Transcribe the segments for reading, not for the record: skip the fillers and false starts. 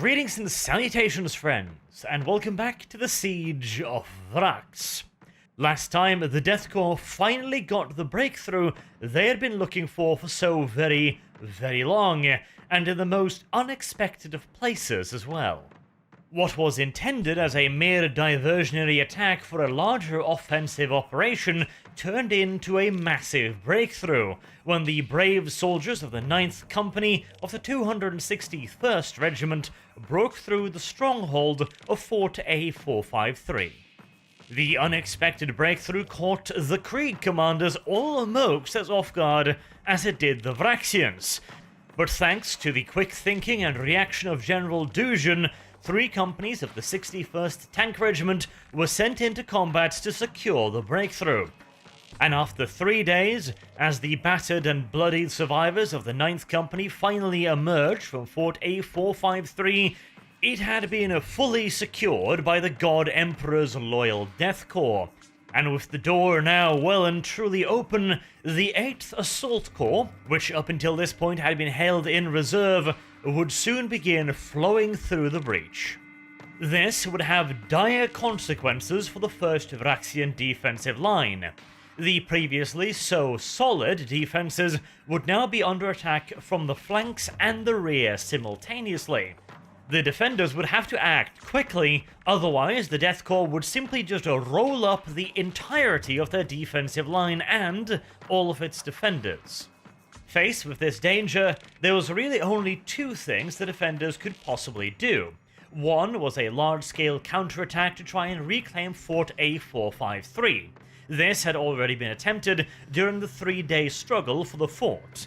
Greetings and salutations, friends, and welcome back to the Siege of Vraks. Last time, the Death Korps finally got the breakthrough they had been looking for so very long, and in the most unexpected of places as well. What was intended as a mere diversionary attack for a larger offensive operation turned into a massive breakthrough when the brave soldiers of the 9th Company of the 261st Regiment broke through the stronghold of Fort A453. The unexpected breakthrough caught the Krieg commanders almost as off guard as it did the Vraksians, but thanks to the quick thinking and reaction of General Dujan, 3 companies of the 61st Tank Regiment were sent into combat to secure the breakthrough. And after 3 days, as the battered and bloodied survivors of the 9th Company finally emerged from Fort A453, it had been fully secured by the God Emperor's loyal Death Korps. And with the door now well and truly open, the 8th Assault Corps, which up until this point had been held in reserve, would soon begin flowing through the breach. This would have dire consequences for the 1st Vraksian defensive line. The previously so solid defenses would now be under attack from the flanks and the rear simultaneously. The defenders would have to act quickly, otherwise the Death Korps would simply just roll up the entirety of their defensive line and all of its defenders. Faced with this danger, there was really only 2 things the defenders could possibly do. One was a large-scale counterattack to try and reclaim Fort A453. This had already been attempted during the 3-day struggle for the fort.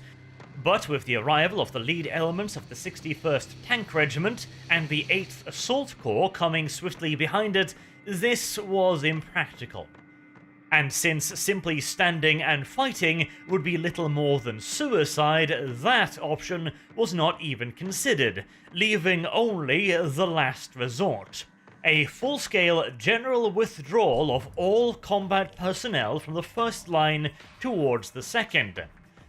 But with the arrival of the lead elements of the 61st Tank Regiment and the 8th Assault Corps coming swiftly behind it, this was impractical. And since simply standing and fighting would be little more than suicide, that option was not even considered, leaving only the last resort: a full-scale general withdrawal of all combat personnel from the first line towards the second.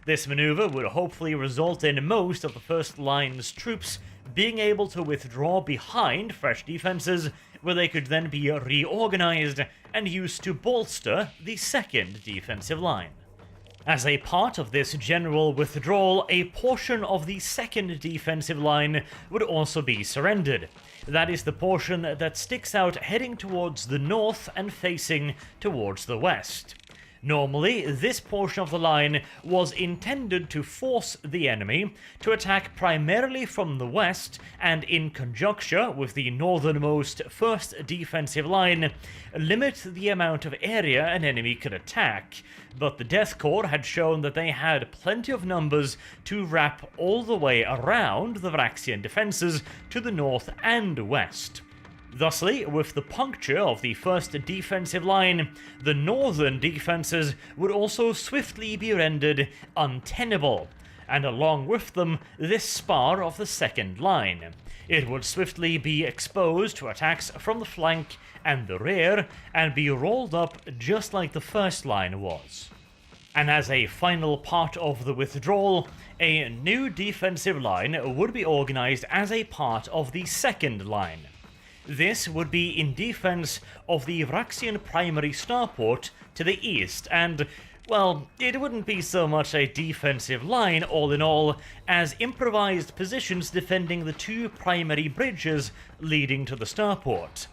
This maneuver would hopefully result in most of the first line's troops being able to withdraw behind fresh defenses, where they could then be reorganized and used to bolster the second defensive line. As a part of this general withdrawal, a portion of the second defensive line would also be surrendered. That is the portion that sticks out heading towards the north and facing towards the west. Normally, this portion of the line was intended to force the enemy to attack primarily from the west and, in conjunction with the northernmost first defensive line, limit the amount of area an enemy could attack. But the Death Korps had shown that they had plenty of numbers to wrap all the way around the Vraksian defenses to the north and west. Thusly, with the puncture of the first defensive line, the northern defenses would also swiftly be rendered untenable, and along with them, this spar of the second line. It would swiftly be exposed to attacks from the flank and the rear, and be rolled up just like the first line was. And as a final part of the withdrawal, a new defensive line would be organized as a part of the second line. This would be in defense of the Thracian Primaris starport to the east, and, well, it wouldn't be so much a defensive line all in all, as improvised positions defending the 2 primary bridges leading to the starport.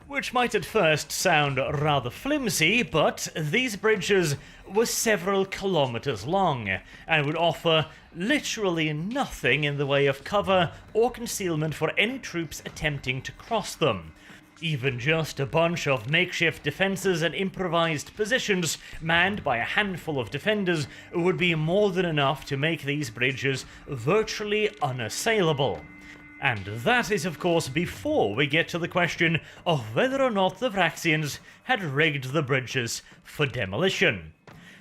Which might at first sound rather flimsy, but these bridges were several kilometers long, and would offer literally nothing in the way of cover or concealment for any troops attempting to cross them. Even just a bunch of makeshift defenses and improvised positions manned by a handful of defenders would be more than enough to make these bridges virtually unassailable. And that is, of course, before we get to the question of whether or not the Vraksians had rigged the bridges for demolition.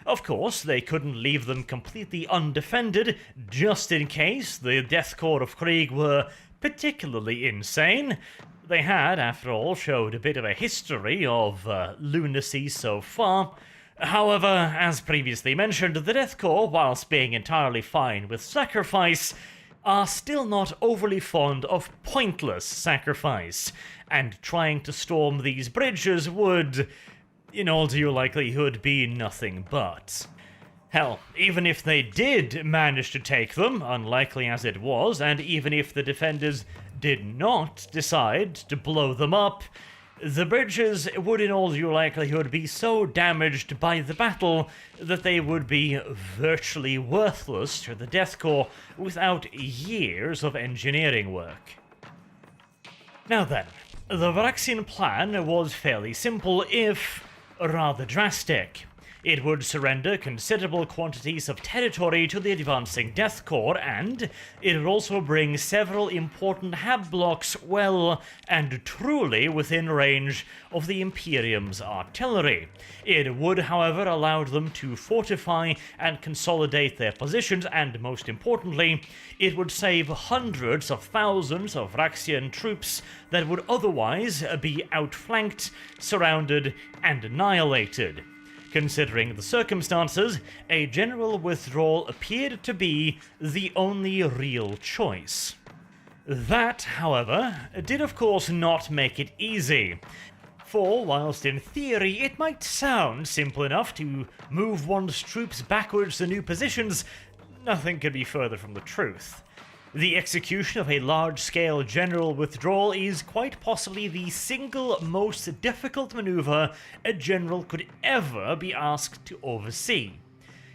Of course, they couldn't leave them completely undefended, just in case the Death Korps of Krieg were particularly insane. They had, after all, showed a bit of a history of lunacy so far. However, as previously mentioned, the Death Korps, whilst being entirely fine with sacrifice, are still not overly fond of pointless sacrifice, and trying to storm these bridges would, in all due likelihood, be nothing but. Hell, even if they did manage to take them, unlikely as it was, and even if the defenders did not decide to blow them up, the bridges would in all due likelihood be so damaged by the battle that they would be virtually worthless to the Death Korps without years of engineering work. Now then, the Vraksian plan was fairly simple, if rather drastic. It would surrender considerable quantities of territory to the advancing Death Korps, and it would also bring several important hab blocks well and truly within range of the Imperium's artillery. It would, however, allow them to fortify and consolidate their positions, and most importantly, it would save hundreds of thousands of Vraksian troops that would otherwise be outflanked, surrounded, and annihilated. Considering the circumstances, a general withdrawal appeared to be the only real choice. That, however, did of course not make it easy. For, whilst in theory it might sound simple enough to move one's troops backwards to new positions, nothing could be further from the truth. The execution of a large-scale general withdrawal is quite possibly the single most difficult maneuver a general could ever be asked to oversee.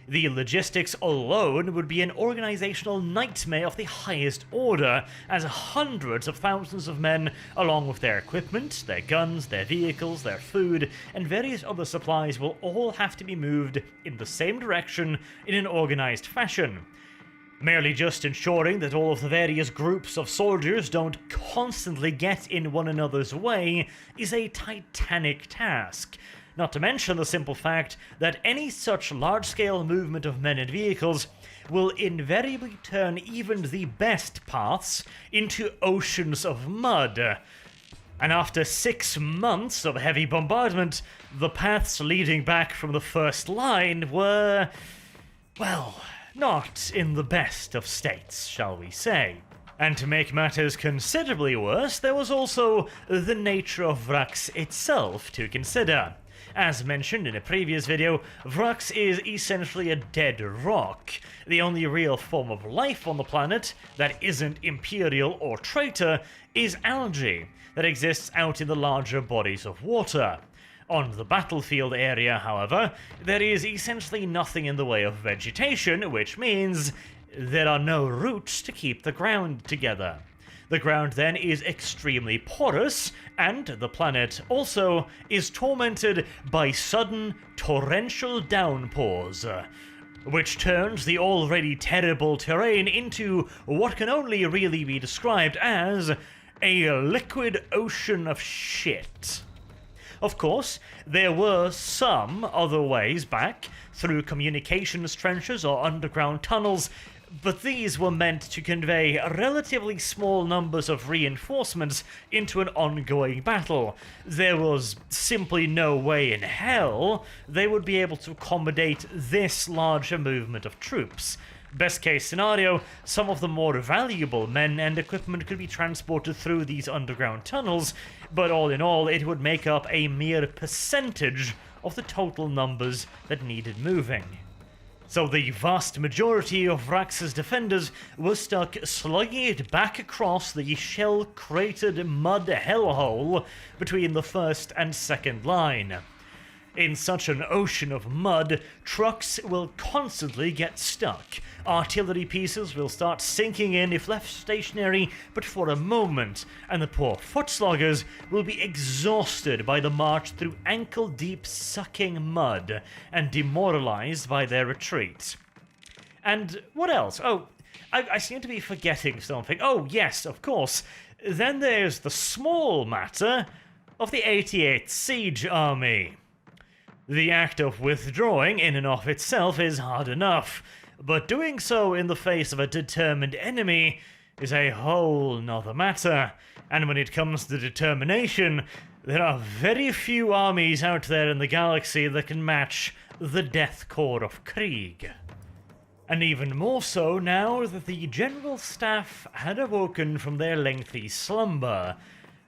The logistics alone would be an organizational nightmare of the highest order, as hundreds of thousands of men, along with their equipment, their guns, their vehicles, their food, and various other supplies will all have to be moved in the same direction in an organized fashion. Merely just ensuring that all of the various groups of soldiers don't constantly get in one another's way is a titanic task, not to mention the simple fact that any such large-scale movement of men and vehicles will invariably turn even the best paths into oceans of mud. And after 6 months of heavy bombardment, the paths leading back from the first line were, well, not in the best of states, shall we say. And to make matters considerably worse, there was also the nature of Vraks itself to consider. As mentioned in a previous video, Vraks is essentially a dead rock. The only real form of life on the planet that isn't Imperial or traitor is algae that exists out in the larger bodies of water. On the battlefield area, however, there is essentially nothing in the way of vegetation, which means there are no roots to keep the ground together. The ground then is extremely porous, and the planet also is tormented by sudden torrential downpours, which turns the already terrible terrain into what can only really be described as a liquid ocean of shit. Of course, there were some other ways back, through communications trenches or underground tunnels, but these were meant to convey relatively small numbers of reinforcements into an ongoing battle. There was simply no way in hell they would be able to accommodate this larger movement of troops. Best case scenario, some of the more valuable men and equipment could be transported through these underground tunnels, but all in all it would make up a mere percentage of the total numbers that needed moving. So the vast majority of Vraks' defenders were stuck slugging it back across the shell-cratered mud hellhole between the first and second line. In such an ocean of mud, trucks will constantly get stuck. Artillery pieces will start sinking in if left stationary but for a moment, and the poor foot sloggers will be exhausted by the march through ankle-deep sucking mud and demoralized by their retreat. And what else? Oh, I seem to be forgetting something. Oh, yes, of course. Then there's the small matter of the 88th Siege Army. The act of withdrawing in and of itself is hard enough, but doing so in the face of a determined enemy is a whole nother matter, and when it comes to determination, there are very few armies out there in the galaxy that can match the Death Korps of Krieg. And even more so now that the general staff had awoken from their lengthy slumber.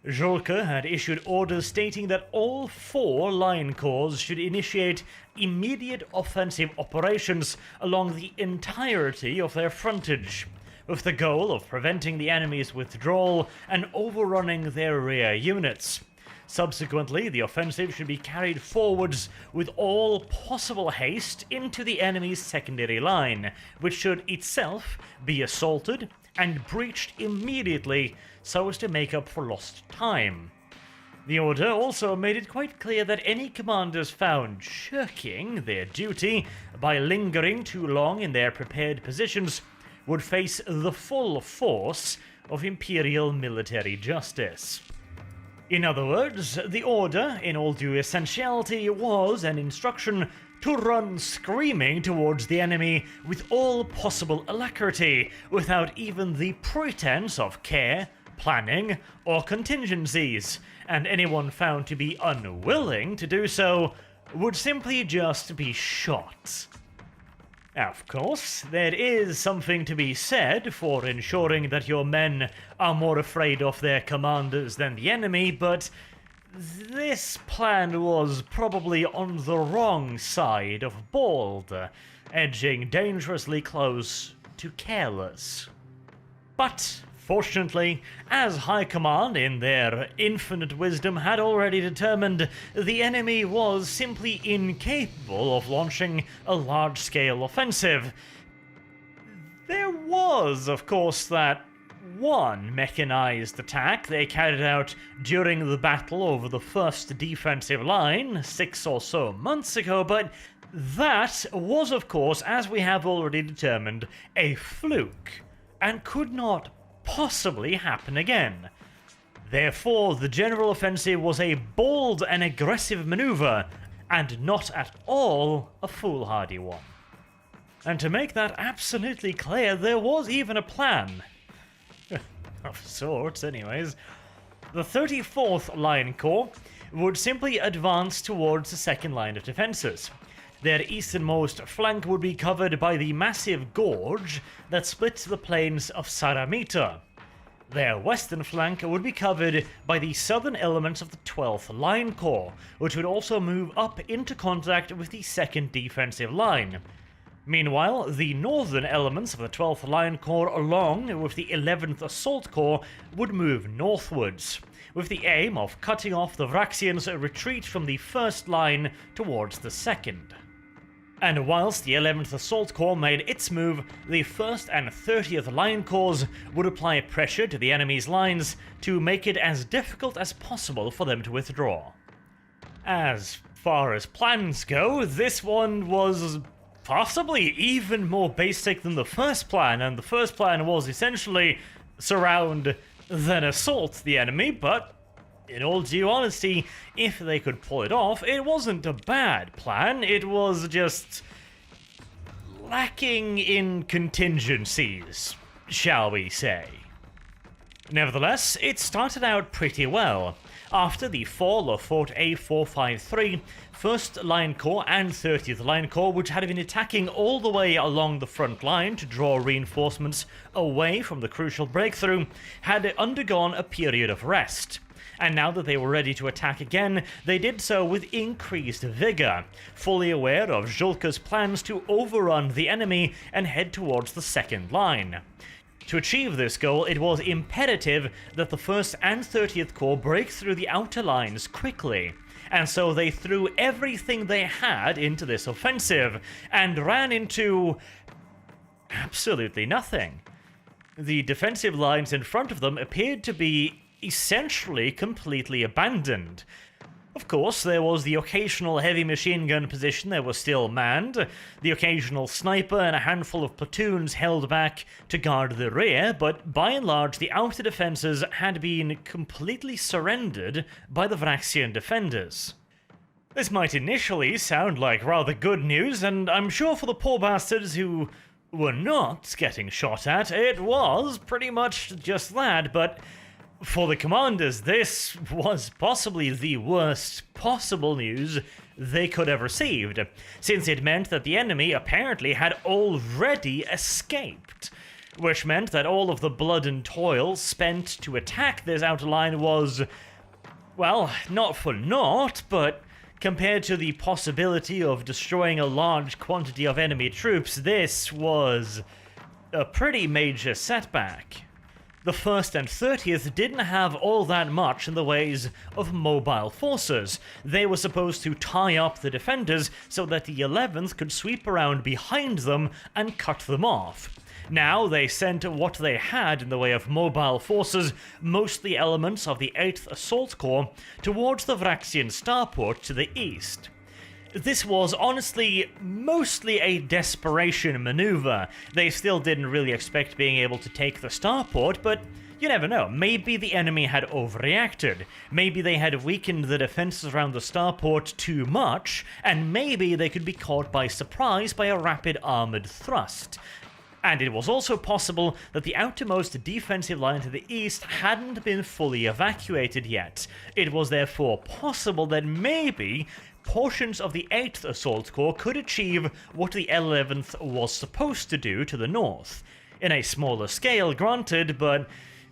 Julka had issued orders stating that all 4 Line Corps should initiate immediate offensive operations along the entirety of their frontage, with the goal of preventing the enemy's withdrawal and overrunning their rear units. Subsequently, the offensive should be carried forwards with all possible haste into the enemy's secondary line, which should itself be assaulted and breached immediately so as to make up for lost time. The order also made it quite clear that any commanders found shirking their duty by lingering too long in their prepared positions would face the full force of Imperial military justice. In other words, the order, in all due essentiality, was an instruction to run screaming towards the enemy with all possible alacrity, without even the pretense of care, planning, or contingencies, and anyone found to be unwilling to do so would simply just be shot. Of course, there is something to be said for ensuring that your men are more afraid of their commanders than the enemy, but this plan was probably on the wrong side of bold, edging dangerously close to careless. But fortunately, as High Command, in their infinite wisdom, had already determined, the enemy was simply incapable of launching a large-scale offensive. There was, of course, that one mechanized attack they carried out during the battle over the first defensive line 6 or so months ago, but that was, of course, as we have already determined, a fluke, and could not possibly happen again. Therefore, the general offensive was a bold and aggressive maneuver, and not at all a foolhardy one. And to make that absolutely clear, there was even a plan. Of sorts, anyways. The 34th Line Corps would simply advance towards the second line of defenses. Their easternmost flank would be covered by the massive gorge that splits the plains of Saramita. Their western flank would be covered by the southern elements of the 12th Line Corps, which would also move up into contact with the 2nd defensive line. Meanwhile, the northern elements of the 12th Line Corps, along with the 11th Assault Corps, would move northwards, with the aim of cutting off the Vraksians' retreat from the first line towards the second. And whilst the 11th Assault Corps made its move, the 1st and 30th Line Corps would apply pressure to the enemy's lines to make it as difficult as possible for them to withdraw. As far as plans go, this one was possibly even more basic than the first plan, and the first plan was essentially surround, then assault the enemy, but in all due honesty, if they could pull it off, it wasn't a bad plan, it was just lacking in contingencies, shall we say. Nevertheless, it started out pretty well. After the fall of Fort A453, 1st Line Corps and 30th Line Corps, which had been attacking all the way along the front line to draw reinforcements away from the crucial breakthrough, had undergone a period of rest. And now that they were ready to attack again, they did so with increased vigor, fully aware of Julka's plans to overrun the enemy and head towards the second line. To achieve this goal, it was imperative that the 1st and 30th Corps break through the outer lines quickly, and so they threw everything they had into this offensive, and ran into absolutely nothing. The defensive lines in front of them appeared to be essentially completely abandoned. Of course, there was the occasional heavy machine gun position that was still manned, the occasional sniper and a handful of platoons held back to guard the rear, but by and large the outer defenses had been completely surrendered by the Vraksian defenders. This might initially sound like rather good news, and I'm sure for the poor bastards who were not getting shot at, it was pretty much just that, but For the commanders, this was possibly the worst possible news they could have received, since it meant that the enemy apparently had already escaped, which meant that all of the blood and toil spent to attack this outer line was, well, not for naught, but compared to the possibility of destroying a large quantity of enemy troops, this was a pretty major setback. The 1st and 30th didn't have all that much in the ways of mobile forces. They were supposed to tie up the defenders so that the 11th could sweep around behind them and cut them off. Now they sent what they had in the way of mobile forces, mostly elements of the 8th Assault Corps, towards the Vraksian starport to the east. This was honestly mostly a desperation maneuver. They still didn't really expect being able to take the starport, but you never know. Maybe the enemy had overreacted. Maybe they had weakened the defenses around the starport too much, and maybe they could be caught by surprise by a rapid armored thrust. And it was also possible that the outermost defensive line to the east hadn't been fully evacuated yet. It was therefore possible that maybe portions of the 8th Assault Corps could achieve what the 11th was supposed to do to the north. In a smaller scale, granted, but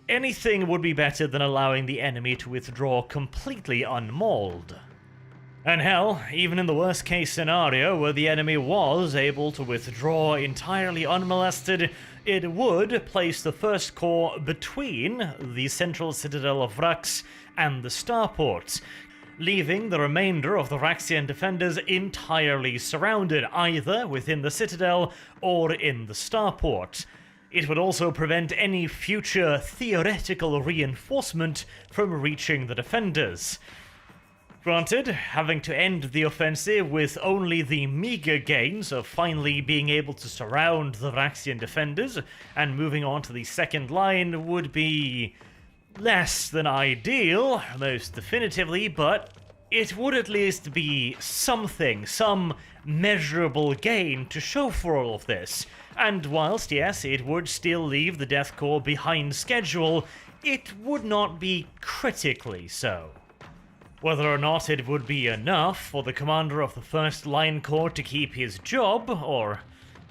anything would be better than allowing the enemy to withdraw completely unmauled. And hell, even in the worst case scenario where the enemy was able to withdraw entirely unmolested, it would place the 1st Corps between the central citadel of Vraks and the starports, leaving the remainder of the Vraksian defenders entirely surrounded, either within the citadel or in the starport. It would also prevent any future theoretical reinforcement from reaching the defenders. Granted, having to end the offensive with only the meager gains of finally being able to surround the Vraksian defenders and moving on to the second line would be less than ideal, most definitively, but it would at least be something, some measurable gain to show for all of this. And whilst, yes, it would still leave the Death Corps behind schedule, it would not be critically so. Whether or not it would be enough for the commander of the 1st Line Corps to keep his job, or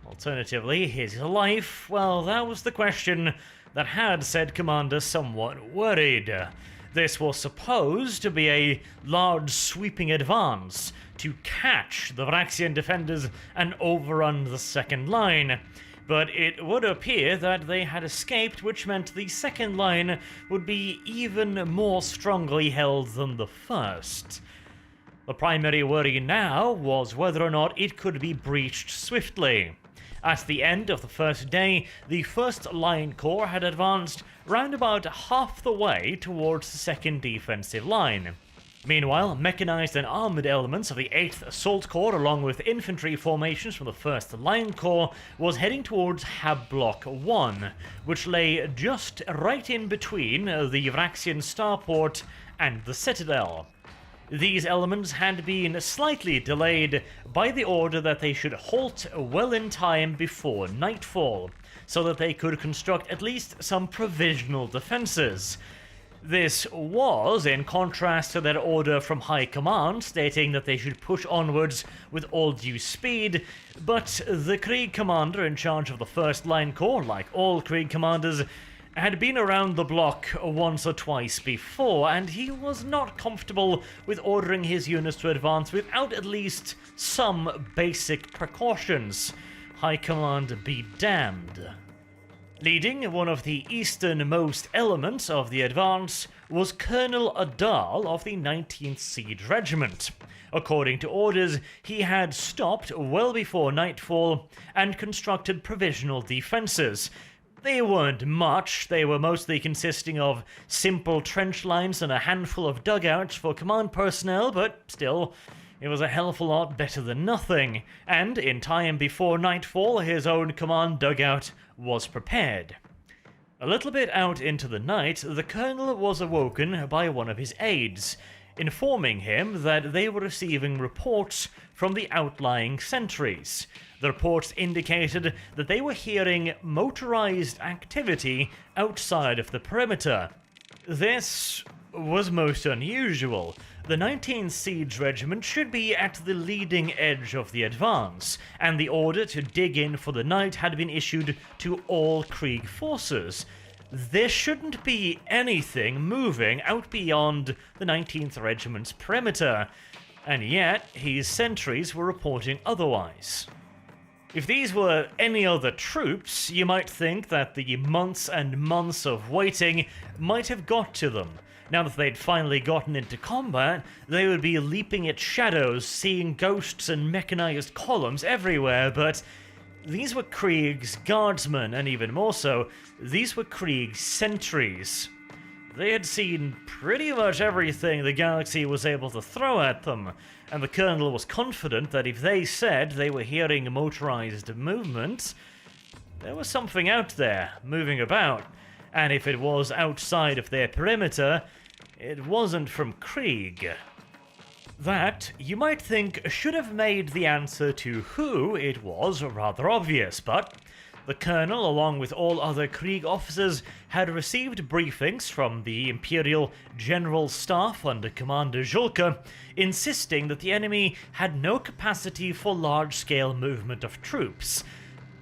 alternatively his life, well, that was the question that had said commander somewhat worried. This was supposed to be a large sweeping advance to catch the Vraksian defenders and overrun the second line, but it would appear that they had escaped, which meant the second line would be even more strongly held than the first. The primary worry now was whether or not it could be breached swiftly. At the end of the first day, the 1st Line Corps had advanced round about half the way towards the second defensive line. Meanwhile, mechanized and armored elements of the 8th Assault Corps, along with infantry formations from the 1st Line Corps, was heading towards Hab Block 1, which lay just right in between the Vraksian starport and the citadel. These elements had been slightly delayed by the order that they should halt well in time before nightfall, so that they could construct at least some provisional defenses. This was in contrast to their order from High Command stating that they should push onwards with all due speed, but the Krieg commander in charge of the 1st Line Corps, like all Krieg commanders, had been around the block once or twice before, and he was not comfortable with ordering his units to advance without at least some basic precautions. High Command be damned. Leading one of the easternmost elements of the advance was Colonel Adal of the 19th Siege Regiment. According to orders, he had stopped well before nightfall and constructed provisional defenses. They weren't much, they were mostly consisting of simple trench lines and a handful of dugouts for command personnel, but still, it was a hell of a lot better than nothing, and in time before nightfall his own command dugout was prepared. A little bit out into the night, the colonel was awoken by one of his aides, informing him that they were receiving reports from the outlying sentries. The reports indicated that they were hearing motorized activity outside of the perimeter. This was most unusual. The 19th Siege Regiment should be at the leading edge of the advance, and the order to dig in for the night had been issued to all Krieg forces. There shouldn't be anything moving out beyond the 19th Regiment's perimeter, and yet his sentries were reporting otherwise. If these were any other troops, you might think that the months and months of waiting might have got to them. Now that they'd finally gotten into combat, they would be leaping at shadows, seeing ghosts and mechanized columns everywhere, but these were Krieg's guardsmen, and even more so, these were Krieg's sentries. They had seen pretty much everything the galaxy was able to throw at them, and the colonel was confident that if they said they were hearing motorized movement, there was something out there, moving about, and if it was outside of their perimeter, it wasn't from Krieg. That, you might think, should have made the answer to who it was rather obvious, but the colonel, along with all other Krieg officers, had received briefings from the Imperial General Staff under Commander Julka, insisting that the enemy had no capacity for large-scale movement of troops.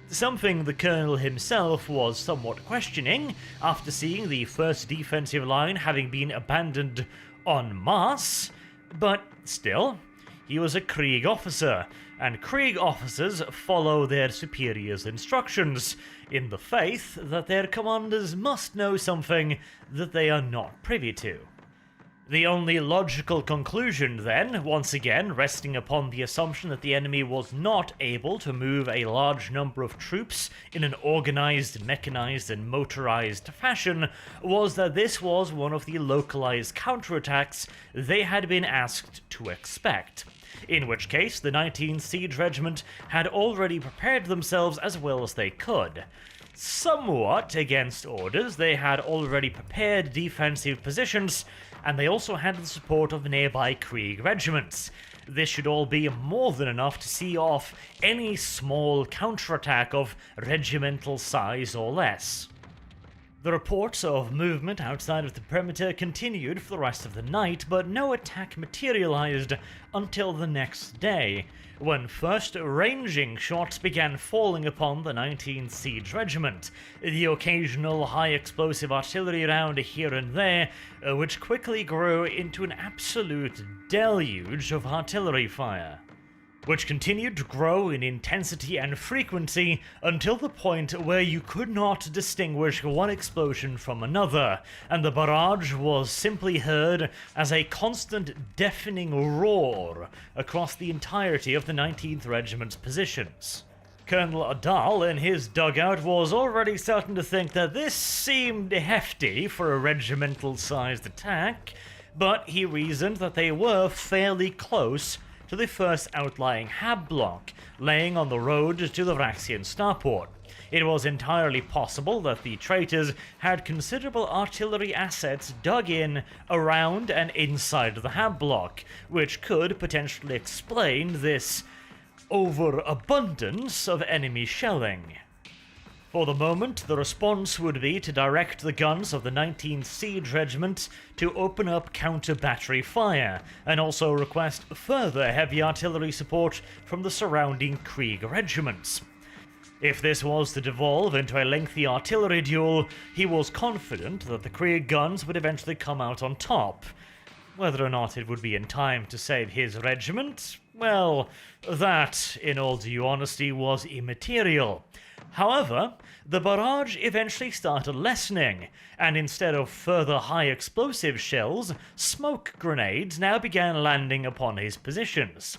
Something the colonel himself was somewhat questioning after seeing the first defensive line having been abandoned en masse, but still, he was a Krieg officer, and Krieg officers follow their superiors' instructions, in the faith that their commanders must know something that they are not privy to. The only logical conclusion then, once again resting upon the assumption that the enemy was not able to move a large number of troops in an organized, mechanized, and motorized fashion, was that this was one of the localized counterattacks they had been asked to expect. In which case, the 19th Siege Regiment had already prepared themselves as well as they could. Somewhat against orders, they had already prepared defensive positions, and they also had the support of nearby Krieg regiments. This should all be more than enough to see off any small counterattack of regimental size or less. The reports of movement outside of the perimeter continued for the rest of the night, but no attack materialized until the next day, when first ranging shots began falling upon the 19th Siege Regiment, the occasional high-explosive artillery round here and there, which quickly grew into an absolute deluge of artillery fire, which continued to grow in intensity and frequency until the point where you could not distinguish one explosion from another, and the barrage was simply heard as a constant deafening roar across the entirety of the 19th Regiment's positions. Colonel Adal in his dugout was already starting to think that this seemed hefty for a regimental-sized attack, but he reasoned that they were fairly close to the first outlying hab block, laying on the road to the Vraxian starport. It was entirely possible that the traitors had considerable artillery assets dug in, around, and inside the hab block, which could potentially explain this overabundance of enemy shelling. For the moment, the response would be to direct the guns of the 19th Siege Regiment to open up counter-battery fire, and also request further heavy artillery support from the surrounding Krieg regiments. If this was to devolve into a lengthy artillery duel, he was confident that the Krieg guns would eventually come out on top. Whether or not it would be in time to save his regiment, well, that, in all due honesty, was immaterial. However, the barrage eventually started lessening, and instead of further high-explosive shells, smoke grenades now began landing upon his positions.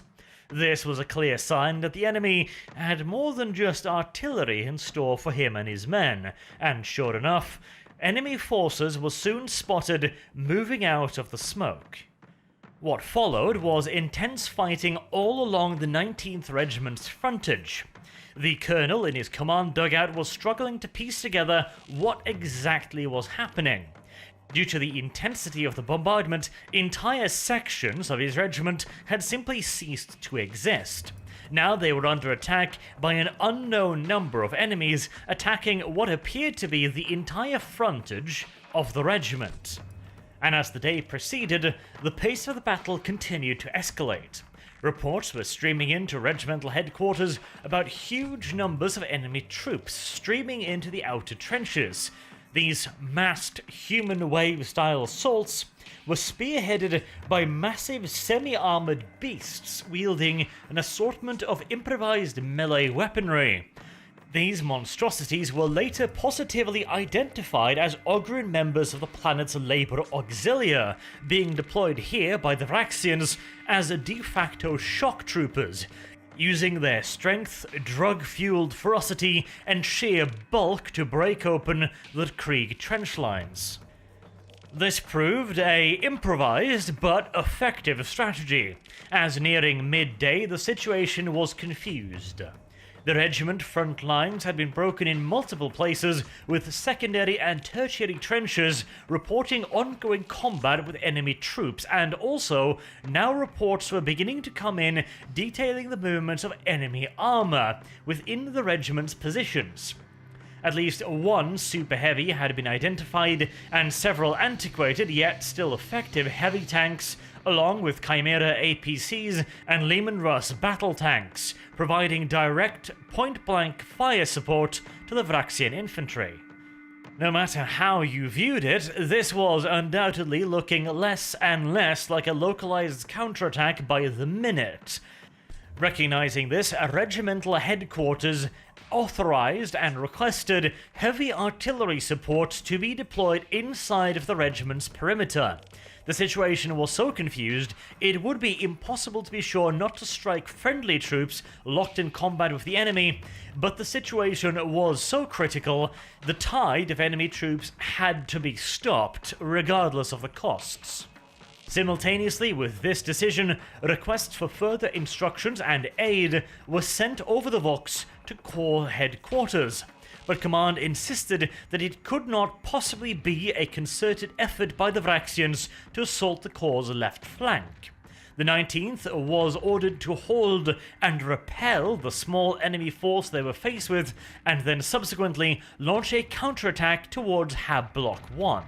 This was a clear sign that the enemy had more than just artillery in store for him and his men, and sure enough, enemy forces were soon spotted moving out of the smoke. What followed was intense fighting all along the 19th Regiment's frontage. The colonel in his command dugout was struggling to piece together what exactly was happening. Due to the intensity of the bombardment, entire sections of his regiment had simply ceased to exist. Now they were under attack by an unknown number of enemies, attacking what appeared to be the entire frontage of the regiment. and as the day proceeded, the pace of the battle continued to escalate. Reports were streaming into regimental headquarters about huge numbers of enemy troops streaming into the outer trenches. These massed human wave-style assaults were spearheaded by massive semi-armored beasts wielding an assortment of improvised melee weaponry. These monstrosities were later positively identified as Augur members of the planet's Labour Auxilia, being deployed here by the Vraxians as de facto shock troopers, using their strength, drug-fueled ferocity, and sheer bulk to break open the Krieg trench lines. This proved a improvised but effective strategy, as nearing midday the situation was confused. The regiment front lines had been broken in multiple places, with secondary and tertiary trenches reporting ongoing combat with enemy troops, and also now reports were beginning to come in detailing the movements of enemy armour within the regiment's positions. At least one super heavy had been identified, and several antiquated yet still effective heavy tanks, along with Chimera APCs and Lehman Russ battle tanks, providing direct, point-blank fire support to the Vraxian infantry. No matter how you viewed it, this was undoubtedly looking less and less like a localized counterattack by the minute. Recognizing this, a regimental headquarters authorized and requested heavy artillery support to be deployed inside of the regiment's perimeter. The situation was so confused, it would be impossible to be sure not to strike friendly troops locked in combat with the enemy, but the situation was so critical, the tide of enemy troops had to be stopped, regardless of the costs. Simultaneously with this decision, requests for further instructions and aid were sent over the Vox to Corps headquarters, but command insisted that it could not possibly be a concerted effort by the Vraxians to assault the Corps' left flank. The 19th was ordered to hold and repel the small enemy force they were faced with, and then subsequently launch a counterattack towards Hab Block 1.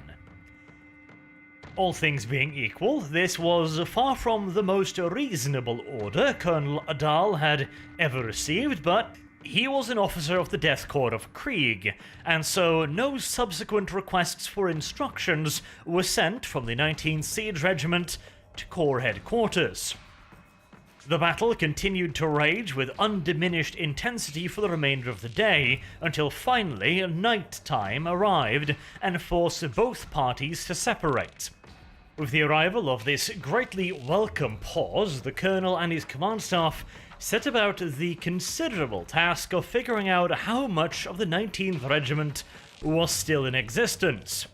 All things being equal, this was far from the most reasonable order Colonel Adal had ever received, but he was an officer of the Death Korps of Krieg, and so no subsequent requests for instructions were sent from the 19th Siege Regiment to Corps headquarters. The battle continued to rage with undiminished intensity for the remainder of the day, until finally night time arrived and forced both parties to separate. With the arrival of this greatly welcome pause, the Colonel and his command staff set about the considerable task of figuring out how much of the 19th Regiment was still in existence.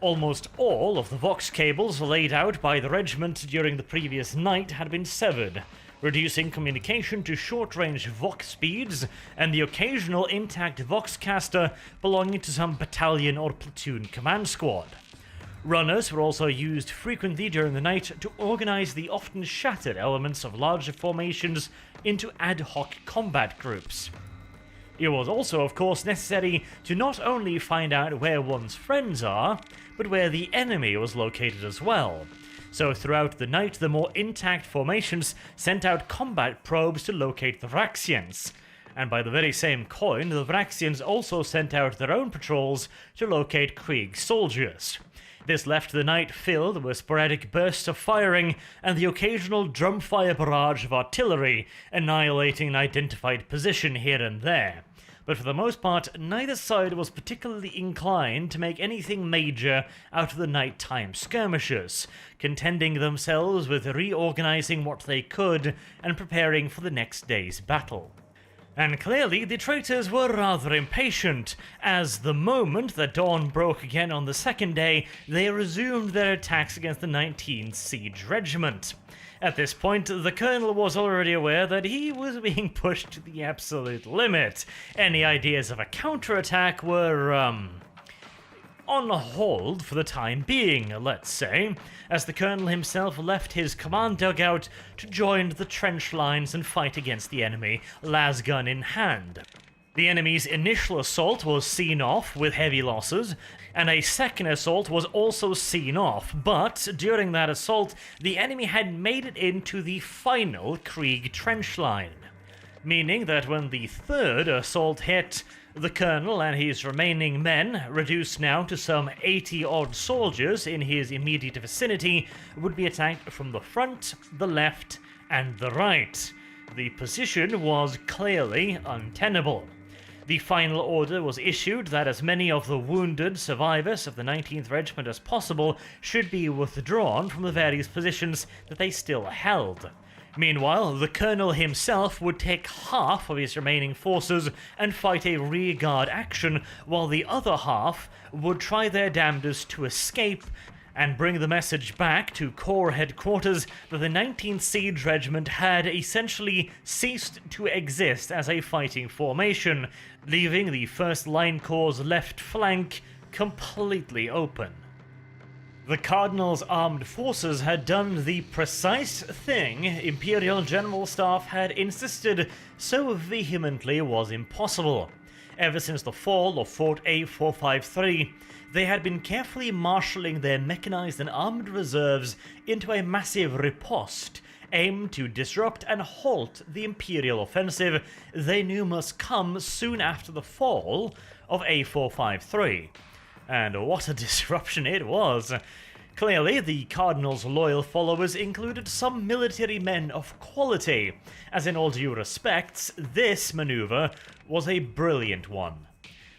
Almost all of the Vox cables laid out by the regiment during the previous night had been severed, reducing communication to short-range Vox speeds and the occasional intact Voxcaster belonging to some battalion or platoon command squad. Runners were also used frequently during the night to organize the often shattered elements of larger formations into ad hoc combat groups. It was also, of course, necessary to not only find out where one's friends are, but where the enemy was located as well. So throughout the night, the more intact formations sent out combat probes to locate the Vraxians. And by the very same coin, the Vraxians also sent out their own patrols to locate Krieg soldiers. This left the night filled with sporadic bursts of firing and the occasional drumfire barrage of artillery, annihilating an identified position here and there. But for the most part, neither side was particularly inclined to make anything major out of the nighttime skirmishes, contenting themselves with reorganizing what they could and preparing for the next day's battle. And clearly the traitors were rather impatient, as the moment that dawn broke again on the second day, they resumed their attacks against the 19th Siege Regiment. At this point, the colonel was already aware that he was being pushed to the absolute limit. Any ideas of a counterattack were, on hold for the time being, let's say, as the colonel himself left his command dugout to join the trench lines and fight against the enemy, lasgun in hand. The enemy's initial assault was seen off with heavy losses, and a second assault was also seen off, but during that assault, the enemy had made it into the final Krieg trench line, meaning that when the third assault hit, the colonel and his remaining men, reduced now to some 80-odd soldiers in his immediate vicinity, would be attacked from the front, the left, and the right. The position was clearly untenable. The final order was issued that as many of the wounded survivors of the 19th Regiment as possible should be withdrawn from the various positions that they still held. Meanwhile, the colonel himself would take half of his remaining forces and fight a rearguard action, while the other half would try their damnedest to escape and bring the message back to Corps headquarters that the 19th Siege Regiment had essentially ceased to exist as a fighting formation, leaving the 1st Line Corps' left flank completely open. The Cardinal's armed forces had done the precise thing Imperial General Staff had insisted so vehemently was impossible. Ever since the fall of Fort A453, they had been carefully marshalling their mechanized and armed reserves into a massive riposte, aimed to disrupt and halt the Imperial offensive they knew must come soon after the fall of A453. And what a disruption it was! Clearly, the Cardinal's loyal followers included some military men of quality, as in all due respects, this maneuver was a brilliant one.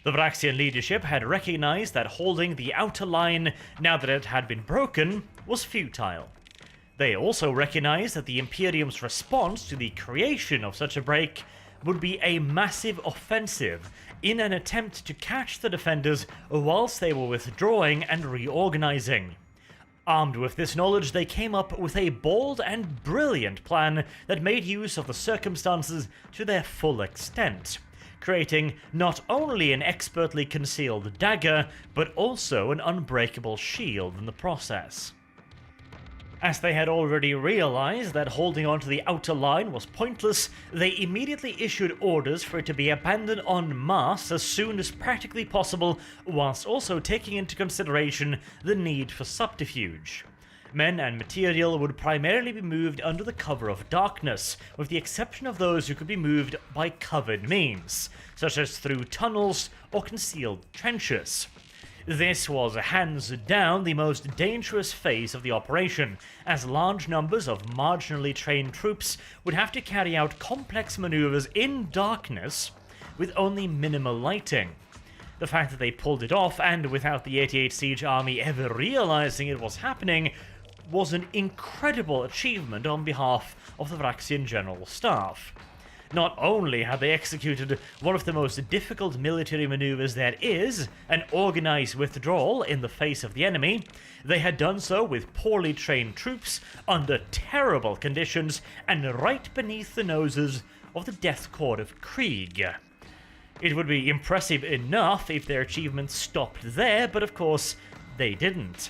The Vraxian leadership had recognized that holding the outer line, now that it had been broken, was futile. They also recognized that the Imperium's response to the creation of such a break would be a massive offensive in an attempt to catch the defenders whilst they were withdrawing and reorganizing. Armed with this knowledge, they came up with a bold and brilliant plan that made use of the circumstances to their full extent, creating not only an expertly concealed dagger, but also an unbreakable shield in the process. As they had already realized that holding onto the outer line was pointless, they immediately issued orders for it to be abandoned en masse as soon as practically possible, whilst also taking into consideration the need for subterfuge. Men and material would primarily be moved under the cover of darkness, with the exception of those who could be moved by covered means, such as through tunnels or concealed trenches. This was hands down the most dangerous phase of the operation, as large numbers of marginally trained troops would have to carry out complex maneuvers in darkness with only minimal lighting. The fact that they pulled it off, and without the 88th Siege Army ever realizing it was happening, was an incredible achievement on behalf of the Vraxian General Staff. Not only had they executed one of the most difficult military maneuvers there is, an organized withdrawal in the face of the enemy, they had done so with poorly trained troops, under terrible conditions, and right beneath the noses of the Death Korps of Krieg. It would be impressive enough if their achievements stopped there, but of course, they didn't.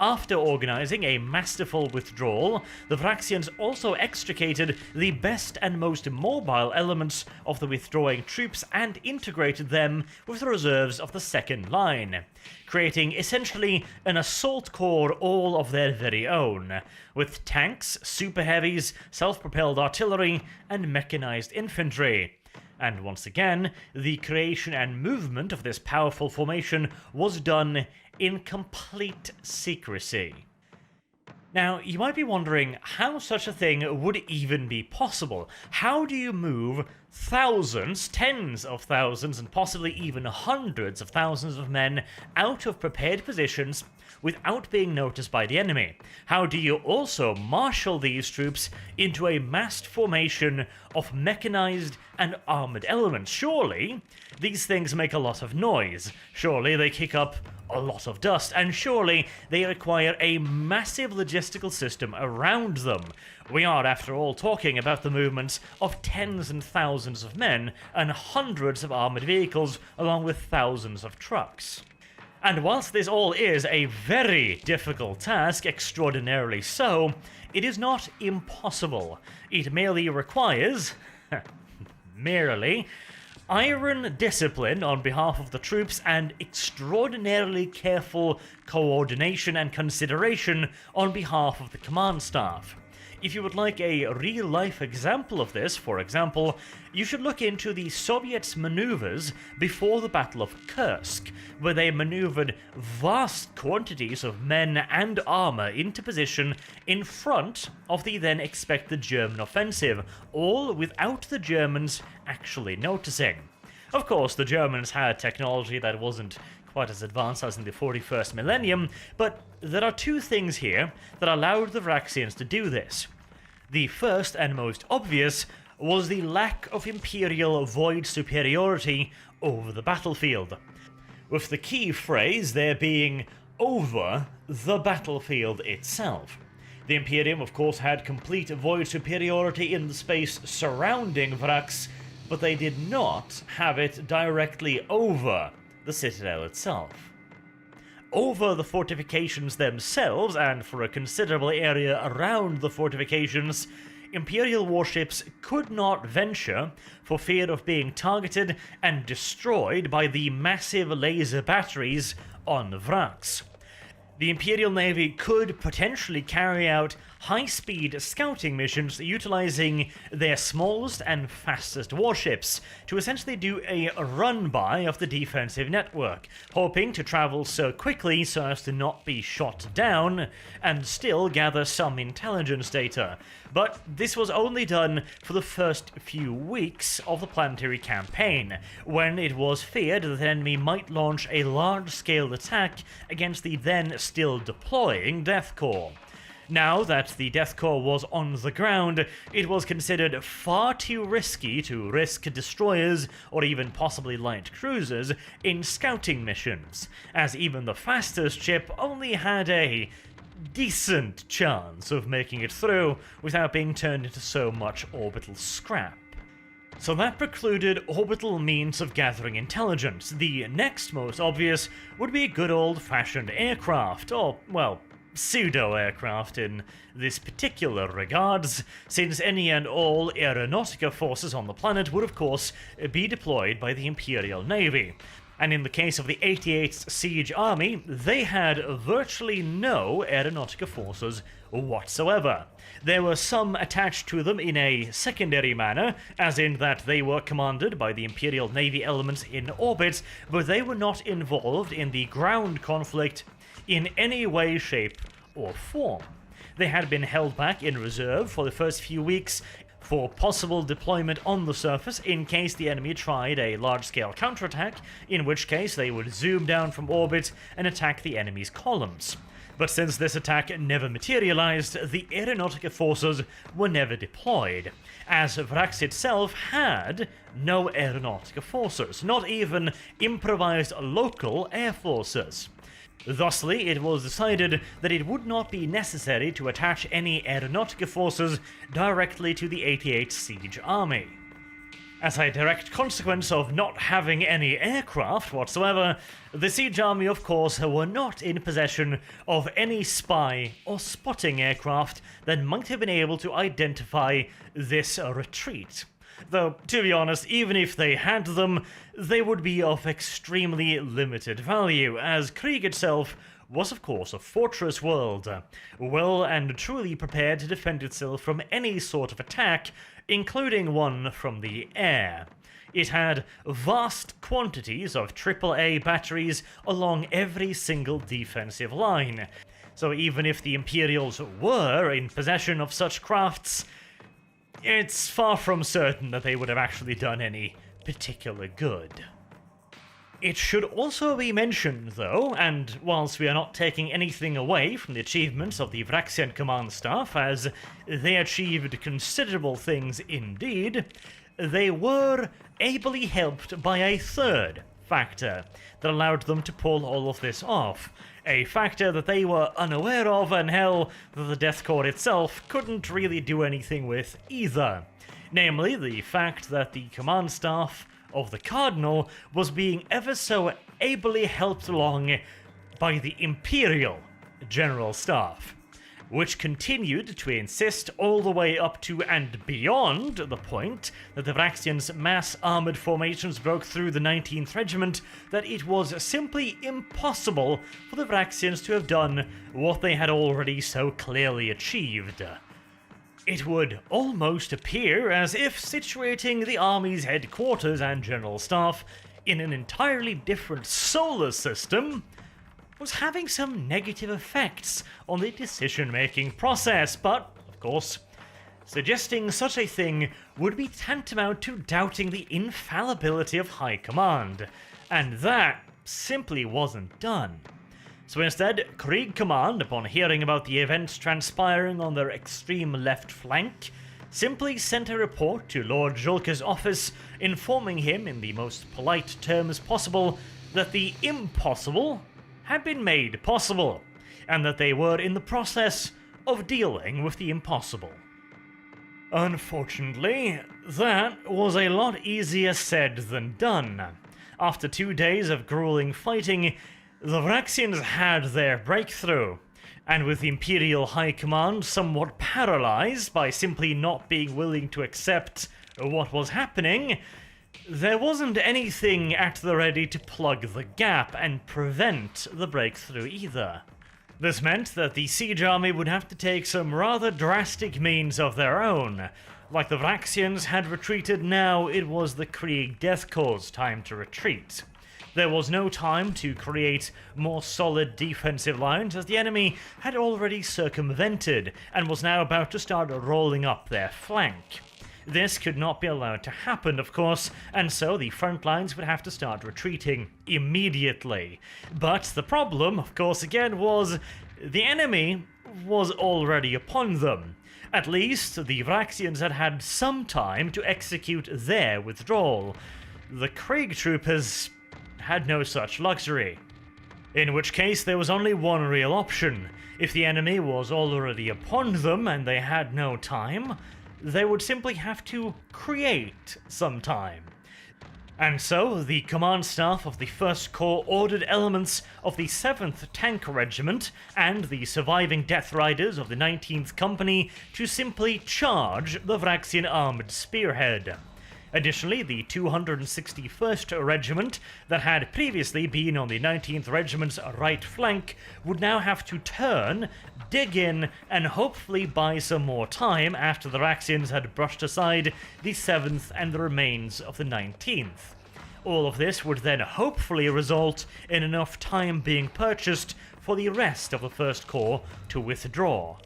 After organizing a masterful withdrawal, the Vraxians also extricated the best and most mobile elements of the withdrawing troops and integrated them with the reserves of the second line, creating essentially an assault corps all of their very own, with tanks, super heavies, self-propelled artillery, and mechanized infantry. And once again, the creation and movement of this powerful formation was done in complete secrecy. Now, you might be wondering how such a thing would even be possible. How do you move thousands, tens of thousands, and possibly even hundreds of thousands of men out of prepared positions without being noticed by the enemy? How do you also marshal these troops into a massed formation of mechanized and armored elements? Surely these things make a lot of noise. Surely they kick up a lot of dust, and surely they require a massive logistical system around them. We are, after all, talking about the movements of tens and thousands of men and hundreds of armored vehicles, along with thousands of trucks. And whilst this all is a very difficult task, extraordinarily so, it is not impossible. It merely requires, merely, iron discipline on behalf of the troops and extraordinarily careful coordination and consideration on behalf of the command staff. If you would like a real-life example of this, for example, you should look into the Soviets' maneuvers before the Battle of Kursk, where they maneuvered vast quantities of men and armor into position in front of the then expected German offensive, all without the Germans actually noticing. Of course, the Germans had technology that wasn't quite as advanced as in the 41st millennium, but there are two things here that allowed the Vraksians to do this. The first and most obvious was the lack of Imperial void superiority over the battlefield, with the key phrase there being over the battlefield itself. The Imperium, of course, had complete void superiority in the space surrounding Vraks, but they did not have it directly over the citadel itself. Over the fortifications themselves, and for a considerable area around the fortifications, Imperial warships could not venture for fear of being targeted and destroyed by the massive laser batteries on Vraks. The Imperial Navy could potentially carry out high-speed scouting missions utilizing their smallest and fastest warships to essentially do a run-by of the defensive network, hoping to travel so quickly so as to not be shot down and still gather some intelligence data. But this was only done for the first few weeks of the planetary campaign, when it was feared that the enemy might launch a large-scale attack against the then still deploying Death Korps. Now that the Death Korps was on the ground, it was considered far too risky to risk destroyers or even possibly light cruisers in scouting missions, as even the fastest ship only had a decent chance of making it through without being turned into so much orbital scrap. So that precluded orbital means of gathering intelligence. The next most obvious would be good old-fashioned aircraft, or, well, pseudo-aircraft in this particular regards, since any and all aeronautica forces on the planet would of course be deployed by the Imperial Navy. And in the case of the 88th Siege Army, they had virtually no aeronautica forces whatsoever. There were some attached to them in a secondary manner, as in that they were commanded by the Imperial Navy elements in orbit, but they were not involved in the ground conflict in any way, shape, or form. They had been held back in reserve for the first few weeks for possible deployment on the surface in case the enemy tried a large-scale counterattack, in which case they would zoom down from orbit and attack the enemy's columns. But since this attack never materialized, the aeronautica forces were never deployed, as Vraks itself had no aeronautica forces, not even improvised local air forces. Thusly, it was decided that it would not be necessary to attach any aeronautica forces directly to the 88th Siege Army. As a direct consequence of not having any aircraft whatsoever, the Siege Army, of course, were not in possession of any spy or spotting aircraft that might have been able to identify this retreat. Though, to be honest, even if they had them, they would be of extremely limited value, as Krieg itself was of course a fortress world, well and truly prepared to defend itself from any sort of attack, including one from the air. It had vast quantities of AAA batteries along every single defensive line, so even if the Imperials were in possession of such crafts, it's far from certain that they would have actually done any particular good. It should also be mentioned, though, and whilst we are not taking anything away from the achievements of the Vraksian command staff, as they achieved considerable things indeed, they were ably helped by a third factor that allowed them to pull all of this off. A factor that they were unaware of, and hell, that the Death Korps itself couldn't really do anything with either. Namely, the fact that the command staff of the Cardinal was being ever so ably helped along by the Imperial General Staff. which continued to insist all the way up to and beyond the point that the Vraxians' mass armoured formations broke through the 19th Regiment, that it was simply impossible for the Vraxians to have done what they had already so clearly achieved. It would almost appear as if situating the army's headquarters and general staff in an entirely different solar system was having some negative effects on the decision-making process, but, of course, suggesting such a thing would be tantamount to doubting the infallibility of High Command, and that simply wasn't done. So instead, Krieg Command, upon hearing about the events transpiring on their extreme left flank, simply sent a report to Lord Julka's office, informing him in the most polite terms possible that the impossible had been made possible, and that they were in the process of dealing with the impossible. Unfortunately, that was a lot easier said than done. After 2 days of grueling fighting, the Vraxians had their breakthrough, and with the Imperial High Command somewhat paralyzed by simply not being willing to accept what was happening, there wasn't anything at the ready to plug the gap and prevent the breakthrough either. This meant that the siege army would have to take some rather drastic means of their own. Like the Vraxians had retreated, now it was the Krieg Death Korps' time to retreat. There was no time to create more solid defensive lines, as the enemy had already circumvented and was now about to start rolling up their flank. This could not be allowed to happen, of course, and so the front lines would have to start retreating immediately. But the problem, of course, again, was the enemy was already upon them. At least, the Vraxians had had some time to execute their withdrawal. The Krieg troopers had no such luxury. In which case, there was only one real option. If the enemy was already upon them and they had no time, they would simply have to create some time. And so, the command staff of the 1st Corps ordered elements of the 7th Tank Regiment and the surviving Death Riders of the 19th Company to simply charge the Vraxian armoured spearhead. Additionally, the 261st Regiment, that had previously been on the 19th Regiment's right flank, would now have to turn, dig in, and hopefully buy some more time after the Vraxians had brushed aside the 7th and the remains of the 19th. All of this would then hopefully result in enough time being purchased for the rest of the 1st Corps to withdraw.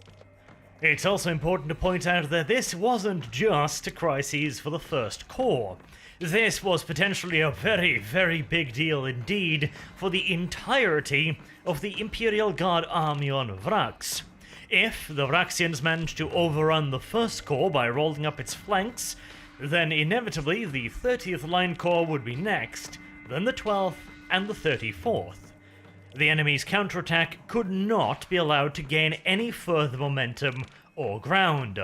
It's also important to point out that this wasn't just a crisis for the 1st Corps. This was potentially a very, very big deal indeed for the entirety of the Imperial Guard army on Vraks. If the Vraxians managed to overrun the 1st Corps by rolling up its flanks, then inevitably the 30th Line Corps would be next, then the 12th and the 34th. The enemy's counterattack could not be allowed to gain any further momentum or ground.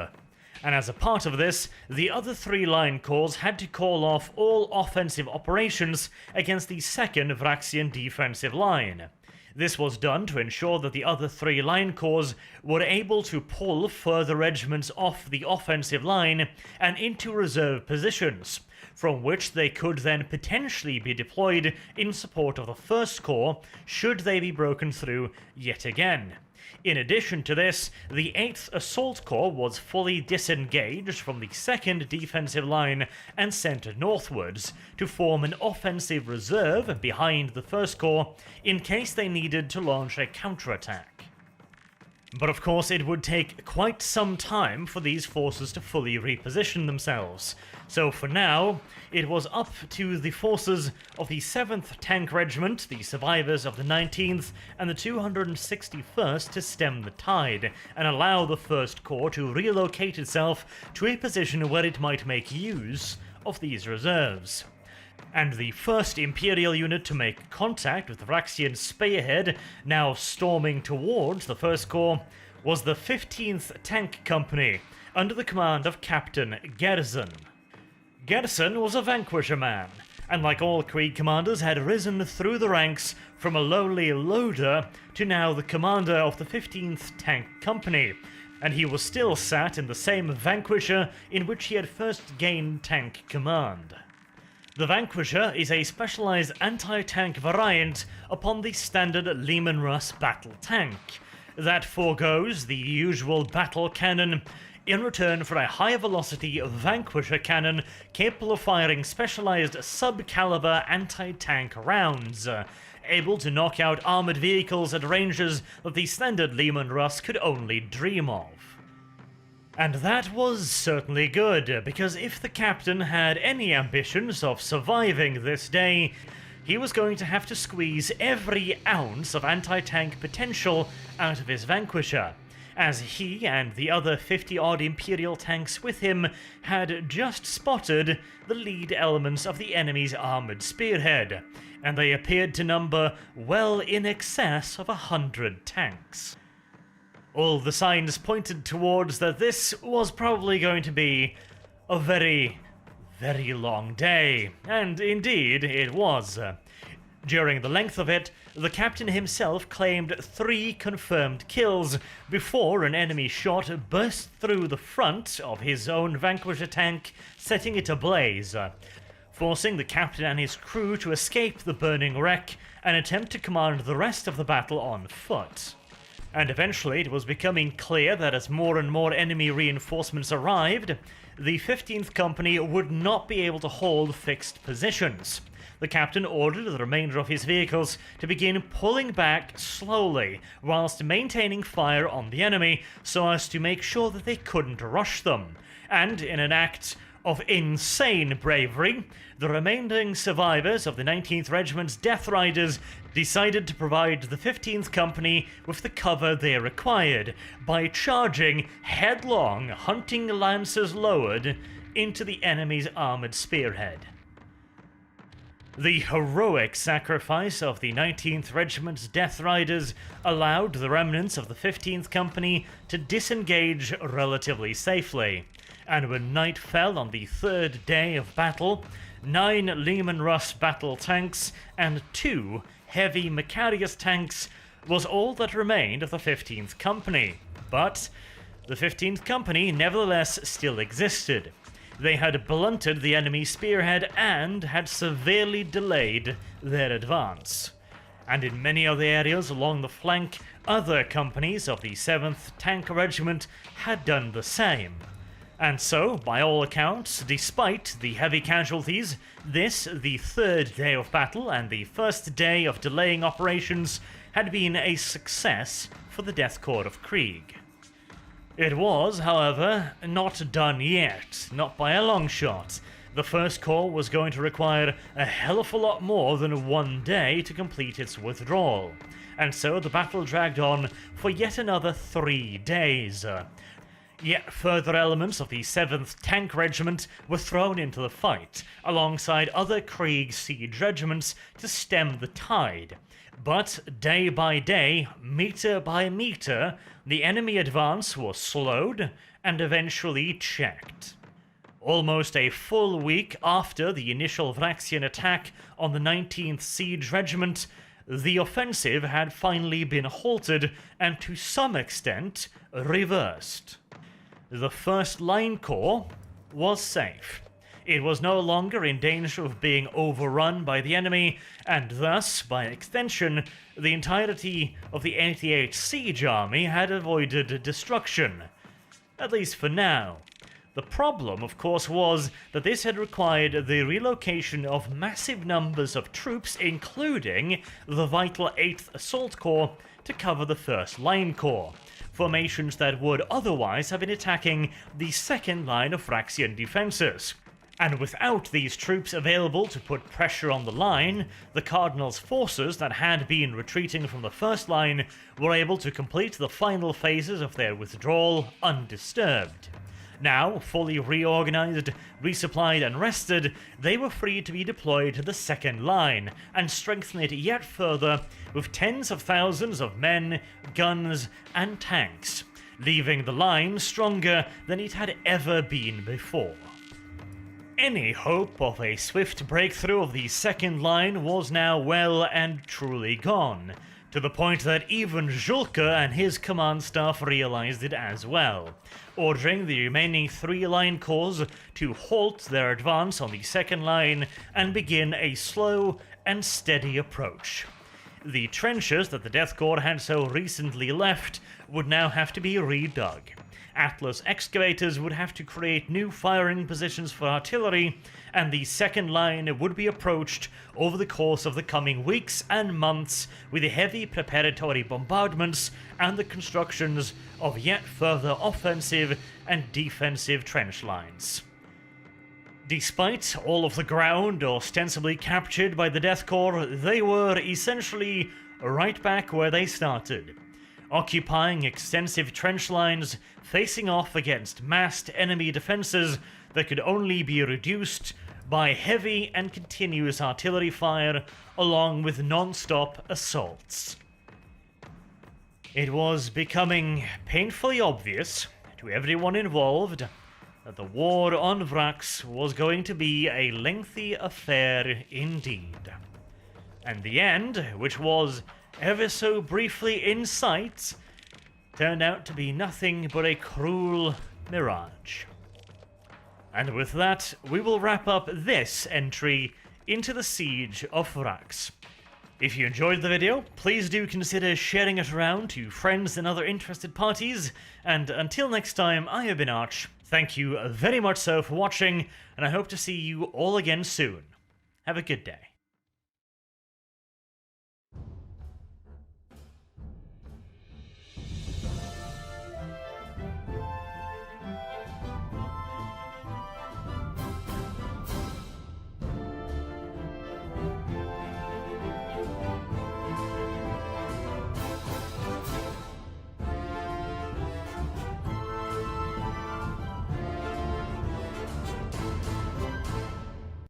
And as a part of this, the other 3 Line Corps had to call off all offensive operations against the 2nd Vraxian defensive line. This was done to ensure that the other 3 Line Corps were able to pull further regiments off the offensive line and into reserve positions, from which they could then potentially be deployed in support of the 1st Corps should they be broken through yet again. In addition to this, the 8th Assault Corps was fully disengaged from the 2nd defensive line and sent northwards to form an offensive reserve behind the 1st Corps in case they needed to launch a counterattack. But of course it would take quite some time for these forces to fully reposition themselves, so for now it was up to the forces of the 7th Tank Regiment, the survivors of the 19th, and the 261st to stem the tide and allow the 1st Corps to relocate itself to a position where it might make use of these reserves. And the first Imperial unit to make contact with the Vraxian spearhead, now storming towards the 1st Corps, was the 15th Tank Company, under the command of Captain Gerson. Gerson was a Vanquisher man, and like all Krieg commanders had risen through the ranks from a lowly loader to now the commander of the 15th Tank Company, and he was still sat in the same Vanquisher in which he had first gained tank command. The Vanquisher is a specialized anti-tank variant upon the standard Leman Russ battle tank that forgoes the usual battle cannon in return for a higher velocity Vanquisher cannon capable of firing specialized sub-caliber anti-tank rounds, able to knock out armored vehicles at ranges that the standard Leman Russ could only dream of. And that was certainly good, because if the captain had any ambitions of surviving this day, he was going to have to squeeze every ounce of anti-tank potential out of his Vanquisher, as he and the other 50-odd Imperial tanks with him had just spotted the lead elements of the enemy's armoured spearhead, and they appeared to number well in excess of 100 tanks. All the signs pointed towards that this was probably going to be a very, very long day, and indeed it was. During the length of it, the captain himself claimed 3 confirmed kills before an enemy shot burst through the front of his own Vanquisher tank, setting it ablaze, forcing the captain and his crew to escape the burning wreck and attempt to command the rest of the battle on foot. And eventually it was becoming clear that as more and more enemy reinforcements arrived, the 15th Company would not be able to hold fixed positions. The captain ordered the remainder of his vehicles to begin pulling back slowly, whilst maintaining fire on the enemy so as to make sure that they couldn't rush them. And in an act of insane bravery, the remaining survivors of the 19th Regiment's Death Riders decided to provide the 15th Company with the cover they required by charging headlong, hunting lances lowered, into the enemy's armoured spearhead. The heroic sacrifice of the 19th Regiment's Death Riders allowed the remnants of the 15th Company to disengage relatively safely, and when night fell on the 3rd day of battle, 9 Leman Russ battle tanks and 2 heavy Macarius tanks was all that remained of the 15th Company. But the 15th Company nevertheless still existed. They had blunted the enemy spearhead and had severely delayed their advance. And in many other areas along the flank, other companies of the 7th Tank Regiment had done the same. And so, by all accounts, despite the heavy casualties, this, the 3rd day of battle and the 1st day of delaying operations, had been a success for the Death Korps of Krieg. It was, however, not done yet, not by a long shot. The 1st Corps was going to require a hell of a lot more than 1 day to complete its withdrawal, and so the battle dragged on for yet another 3 days. Yet further elements of the 7th Tank Regiment were thrown into the fight, alongside other Krieg siege regiments to stem the tide. But day by day, meter by meter, the enemy advance was slowed and eventually checked. Almost a full week after the initial Vraxian attack on the 19th Siege Regiment, the offensive had finally been halted and to some extent reversed. The 1st Line Corps was safe. It was no longer in danger of being overrun by the enemy, and thus, by extension, the entirety of the 88th Siege Army had avoided destruction. At least for now. The problem, of course, was that this had required the relocation of massive numbers of troops, including the vital 8th Assault Corps, to cover the 1st Line Corps, formations that would otherwise have been attacking the 2nd line of Vraxian defences. And without these troops available to put pressure on the line, the Cardinal's forces that had been retreating from the 1st line were able to complete the final phases of their withdrawal undisturbed. Now, fully reorganized, resupplied and rested, they were free to be deployed to the 2nd line and strengthen it yet further with tens of thousands of men, guns and tanks, leaving the line stronger than it had ever been before. Any hope of a swift breakthrough of the second line was now well and truly gone, to the point that even Julke and his command staff realized it as well, ordering the remaining 3 line corps to halt their advance on the second line and begin a slow and steady approach. The trenches that the Death Korps had so recently left would now have to be redug. Atlas excavators would have to create new firing positions for artillery, and the second line would be approached over the course of the coming weeks and months with heavy preparatory bombardments and the constructions of yet further offensive and defensive trench lines. Despite all of the ground ostensibly captured by the Death Korps, they were essentially right back where they started, occupying extensive trench lines facing off against massed enemy defenses that could only be reduced by heavy and continuous artillery fire along with non-stop assaults. It was becoming painfully obvious to everyone involved that the war on Vraks was going to be a lengthy affair indeed. And the end, which was ever so briefly in sight, turned out to be nothing but a cruel mirage. And with that, we will wrap up this entry into the Siege of Vraks. If you enjoyed the video, please do consider sharing it around to friends and other interested parties, and until next time, I have been Arch. Thank you very much so for watching, and I hope to see you all again soon. Have a good day.